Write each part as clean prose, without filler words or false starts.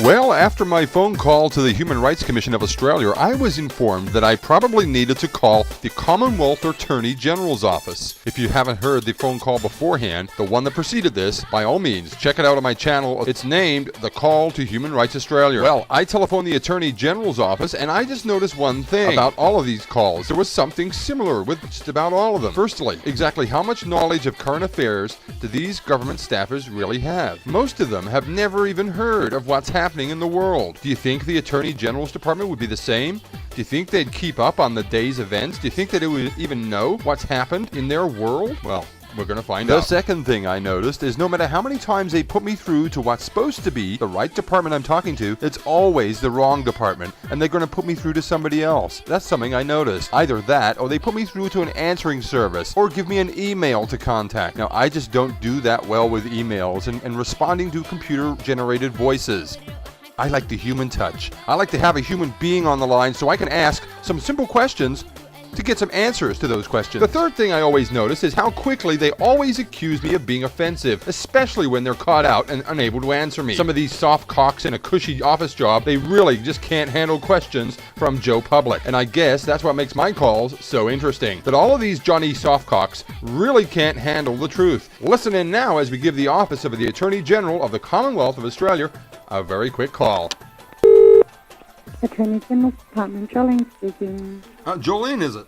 Well, after my phone call to the Human Rights Commission of Australia, I was informed that I probably needed to call the Commonwealth Attorney General's office. If you haven't heard the phone call beforehand, the one that preceded this, by all means, check it out on my channel. It's named The Call to Human Rights Australia. Well, I telephoned the Attorney General's office, and I just noticed one thing about all of these calls. There was something similar with just about all of them. Firstly, exactly how much knowledge of current affairs do these government staffers really have? Most of them have never even heard of what's happening in the world. Do you think the Attorney General's Department would be the same? Do you think they'd keep up on the day's events? Do you think that they would even know what's happened in their world? Well, we're going to find out. The second thing I noticed is no matter how many times they put me through to what's supposed to be the right department I'm talking to, it's always the wrong department, and they're going to put me through to somebody else. That's something I noticed. Either that, or they put me through to an answering service, or give me an email to contact. Now, I just don't do that well with emails and responding to computer-generated voices. I like the human touch. I like to have a human being on the line so I can ask some simple questions to get some answers to those questions. The third thing I always notice is how quickly they always accuse me of being offensive, especially when they're caught out and unable to answer me. Some of these soft cocks in a cushy office job, they really just can't handle questions from Joe Public. And I guess that's what makes my calls so interesting. That all of these Johnny Softcocks really can't handle the truth. Listen in now as we give the office of the Attorney General of the Commonwealth of Australia a very quick call. Attorney General's Department, Jolene speaking. Jolene, is it?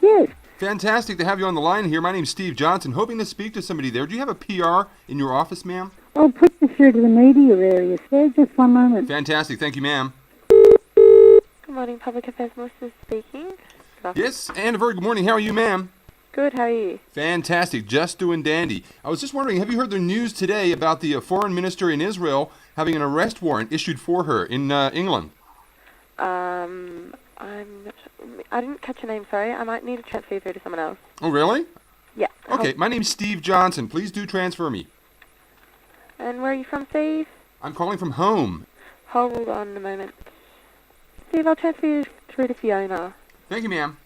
Yes. Fantastic to have you on the line here. My name's Steve Johnson, hoping to speak to somebody there. Do you have a PR in your office, ma'am? I'll put you through to the media area, sir. Just one moment. Fantastic. Thank you, ma'am. Good morning, Public Affairs Minister speaking. Yes, and a very good morning. How are you, ma'am? Good, how are you? Fantastic. Just doing dandy. I was just wondering, have you heard the news today about the foreign minister in Israel having an arrest warrant issued for her in England? I didn't catch your name, sorry. I might need to transfer you through to someone else. Oh, really? Yeah. Okay, my name's Steve Johnson. Please do transfer me. And where are you from, Steve? I'm calling from home. Hold on a moment. Steve, I'll transfer you through to Fiona. Thank you, ma'am.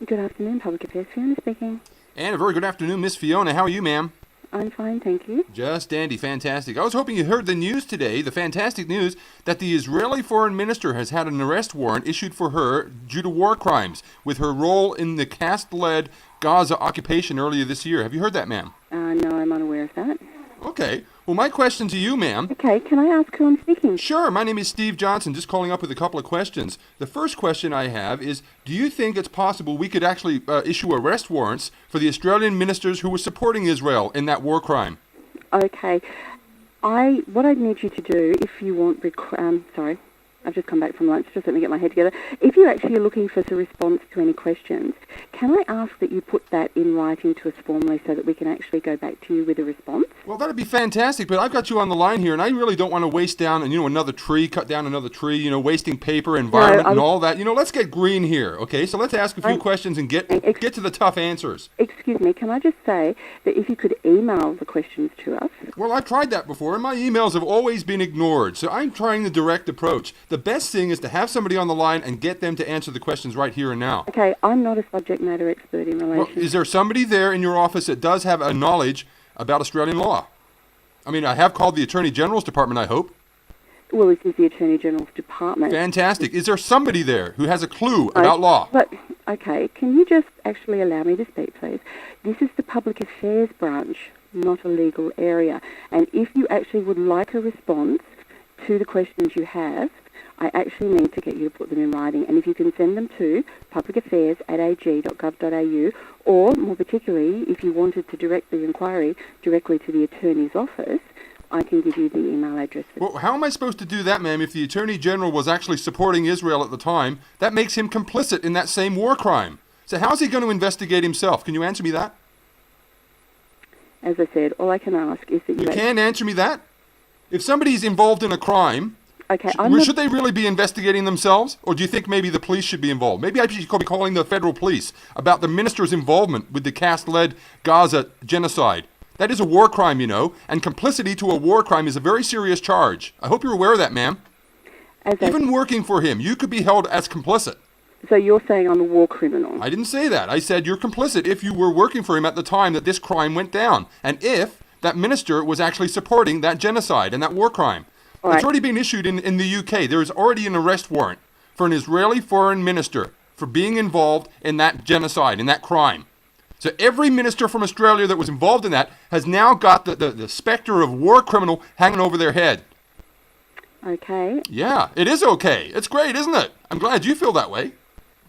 Good afternoon, Public Affairs. Fiona speaking. And a very good afternoon, Miss Fiona. How are you, ma'am? I'm fine, thank you. Just dandy, fantastic. I was hoping you heard the news today, the fantastic news, that the Israeli foreign minister has had an arrest warrant issued for her due to war crimes with her role in the caste-led Gaza occupation earlier this year. Have you heard that, ma'am? No, I'm unaware of that. Okay. Well, my question to you, ma'am. Okay, can I ask who I'm speaking? Sure. My name is Steve Johnson, just calling up with a couple of questions. The first question I have is, do you think it's possible we could actually issue arrest warrants for the Australian ministers who were supporting Israel in that war crime? Okay. What I need you to do, if you want... sorry, I've just come back from lunch. Just let me get my head together. If you actually are looking for a response to any questions, can I ask that you put that in writing to us formally so that we can actually go back to you with a response? Well, that'd be fantastic, but I've got you on the line here, and I really don't want to waste down, another tree, cut down another tree, wasting paper, environment, and all that. Let's get green here, okay? So let's ask a few questions and get to the tough answers. Excuse me, can I just say that if you could email the questions to us? Well, I've tried that before, and my emails have always been ignored, so I'm trying the direct approach. The best thing is to have somebody on the line and get them to answer the questions right here and now. Okay, I'm not a subject matter expert in relation. Well, is there somebody there in your office that does have a knowledge about Australian law? I mean, I have called the Attorney General's Department, I hope. Well, this is the Attorney General's Department. Fantastic. Is there somebody there who has a clue about law? But, okay, can you just actually allow me to speak, please? This is the Public Affairs branch, not a legal area. And if you actually would like a response to the questions you have, I actually need to get you to put them in writing. And if you can send them to publicaffairs@ag.gov.au, or more particularly, if you wanted to direct the inquiry directly to the Attorney's office, I can give you the email address. Well, how am I supposed to do that, ma'am, if the Attorney General was actually supporting Israel at the time? That makes him complicit in that same war crime. So how's he going to investigate himself? Can you answer me that? As I said, all I can ask is that you... You can't answer me that? If somebody's involved in a crime... Okay, should they really be investigating themselves? Or do you think maybe the police should be involved? Maybe I should be calling the federal police about the minister's involvement with the caste-led Gaza genocide. That is a war crime, and complicity to a war crime is a very serious charge. I hope you're aware of that, ma'am. Even working for him, you could be held as complicit. So you're saying I'm a war criminal? I didn't say that. I said you're complicit if you were working for him at the time that this crime went down. And if that minister was actually supporting that genocide and that war crime. All It's right. already been issued in the UK. There is already an arrest warrant for an Israeli foreign minister for being involved in that genocide, in that crime. So every minister from Australia that was involved in that has now got the specter of war criminal hanging over their head. Okay. Yeah, it is okay. It's great, isn't it? I'm glad you feel that way.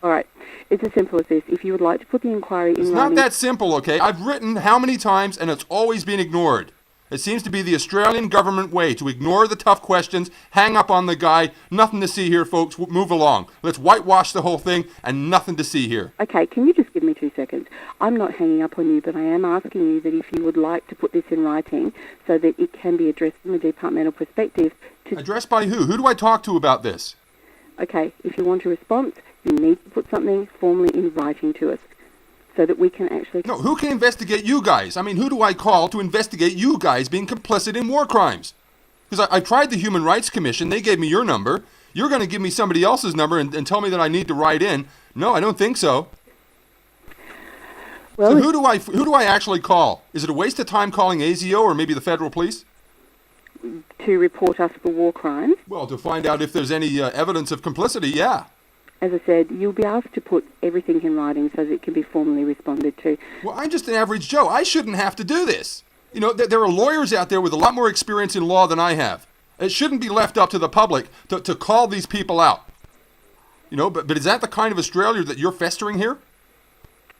All right. It's as simple as this. If you would like to put the inquiry in It's not writing... that simple, okay? I've written how many times, and it's always been ignored. It seems to be the Australian government way to ignore the tough questions, hang up on the guy. Nothing to see here, folks. Move along. Let's whitewash the whole thing, and nothing to see here. Okay, can you just give me 2 seconds? I'm not hanging up on you, but I am asking you that if you would like to put this in writing so that it can be addressed from a departmental perspective to... Addressed by who? Who do I talk to about this? Okay, if you want a response, you need to put something formally in writing to us so that we can actually... No, who can investigate you guys? I mean, who do I call to investigate you guys being complicit in war crimes? Because I tried the Human Rights Commission. They gave me your number. You're going to give me somebody else's number and tell me that I need to write in. No, I don't think so. Well, So who do I actually call? Is it a waste of time calling ASIO or maybe the federal police? to report us for war crimes. Well, to find out if there's any evidence of complicity, yeah. As I said, you'll be asked to put everything in writing so that it can be formally responded to. Well, I'm just an average Joe. I shouldn't have to do this. You know, there are lawyers out there with a lot more experience in law than I have. It shouldn't be left up to the public to call these people out. You know, but is that the kind of Australia that you're festering here?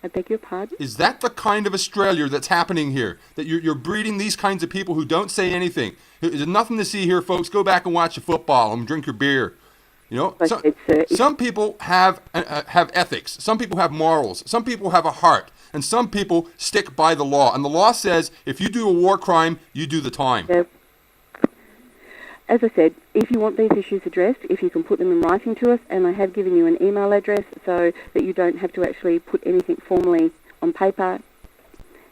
I beg your pardon? Is that the kind of Australia that's happening here? That you're breeding these kinds of people who don't say anything? There's nothing to see here, folks. Go back and watch the football and drink your beer. You know, some people have ethics. Some people have morals. Some people have a heart. And some people stick by the law. And the law says if you do a war crime, you do the time. Yeah. As I said, if you want these issues addressed, if you can put them in writing to us, and I have given you an email address so that you don't have to actually put anything formally on paper,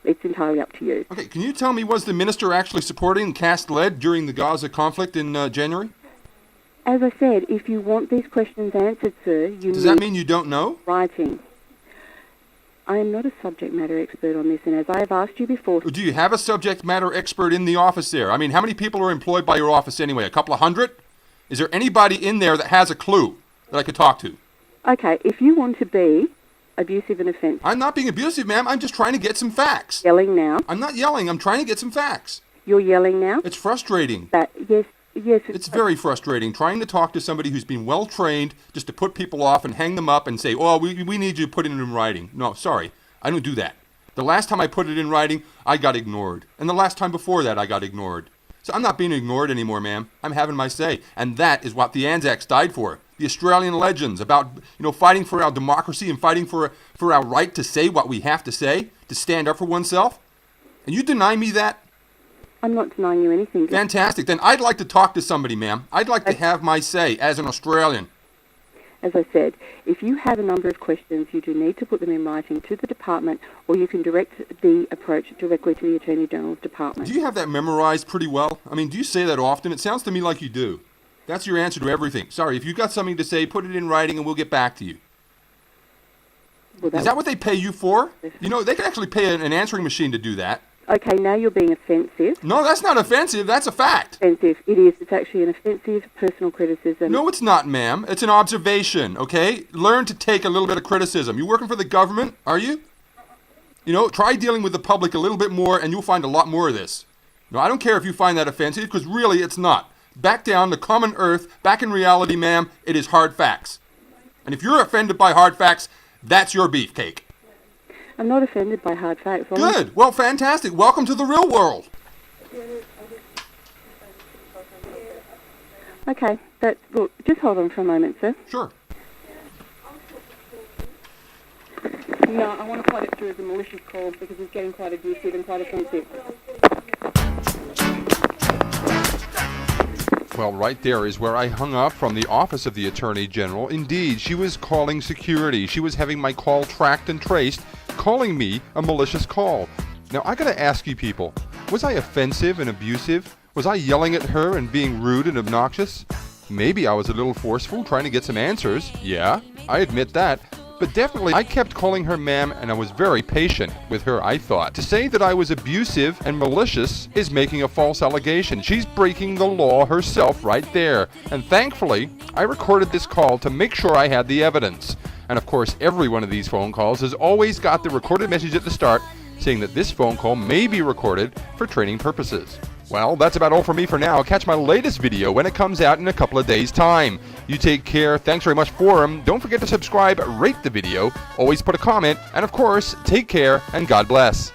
it's entirely up to you. Okay, can you tell me, was the minister actually supporting cast lead during the Gaza conflict in January? As I said, if you want these questions answered, sir, you Does need that mean you don't know? writing. I am not a subject matter expert on this, and as I have asked you before... Do you have a subject matter expert in the office there? I mean, how many people are employed by your office anyway? A couple of hundred? Is there anybody in there that has a clue that I could talk to? Okay, if you want to be abusive and offensive... I'm not being abusive, ma'am. I'm just trying to get some facts. Yelling now. I'm not yelling. I'm trying to get some facts. You're yelling now? It's frustrating. Yes. It's very frustrating trying to talk to somebody who's been well trained just to put people off and hang them up and say, oh, we need you to put it in writing. No, sorry. I don't do that. The last time I put it in writing, I got ignored. And the last time before that, I got ignored. So I'm not being ignored anymore, ma'am. I'm having my say. And that is what the Anzacs died for. The Australian legends about, fighting for our democracy and fighting for our right to say what we have to say, to stand up for oneself. And you deny me that? I'm not denying you anything. Fantastic. Then I'd like to talk to somebody, ma'am. I'd like to have my say as an Australian. As I said, if you have a number of questions, you do need to put them in writing to the department, or you can direct the approach directly to the Attorney General's department. Do you have that memorized pretty well? I mean, do you say that often? It sounds to me like you do. That's your answer to everything. Sorry, if you've got something to say, put it in writing and we'll get back to you. Well, Is that what they pay you for? You know, they could actually pay an answering machine to do that. Okay, now you're being offensive. No, that's not offensive. That's a fact. Offensive. It is. It's actually an offensive personal criticism. No, it's not, ma'am. It's an observation, okay? Learn to take a little bit of criticism. You working for the government, are you? Try dealing with the public a little bit more and you'll find a lot more of this. No, I don't care if you find that offensive, because really it's not. Back down to common earth, back in reality, ma'am, it is hard facts. And if you're offended by hard facts, that's your beefcake. I'm not offended by hard facts. Good. Well, fantastic. Welcome to the real world. Okay, look, just hold on for a moment, sir. Sure. No, I want to plug it through as a malicious call because it's getting quite abusive and quite offensive. Well, right there is where I hung up from the office of the Attorney General. Indeed, she was calling security. She was having my call tracked and traced, calling me a malicious call. Now, I gotta ask you people, was I offensive and abusive? Was I yelling at her and being rude and obnoxious? Maybe I was a little forceful, trying to get some answers. Yeah, I admit that. But definitely, I kept calling her ma'am, and I was very patient with her, I thought. To say that I was abusive and malicious is making a false allegation. She's breaking the law herself right there. And thankfully, I recorded this call to make sure I had the evidence. And of course, every one of these phone calls has always got the recorded message at the start saying that this phone call may be recorded for training purposes. Well, that's about all for me for now. Catch my latest video when it comes out in a couple of days' time. You take care. Thanks very much for them. Don't forget to subscribe, rate the video, always put a comment, and of course, take care and God bless.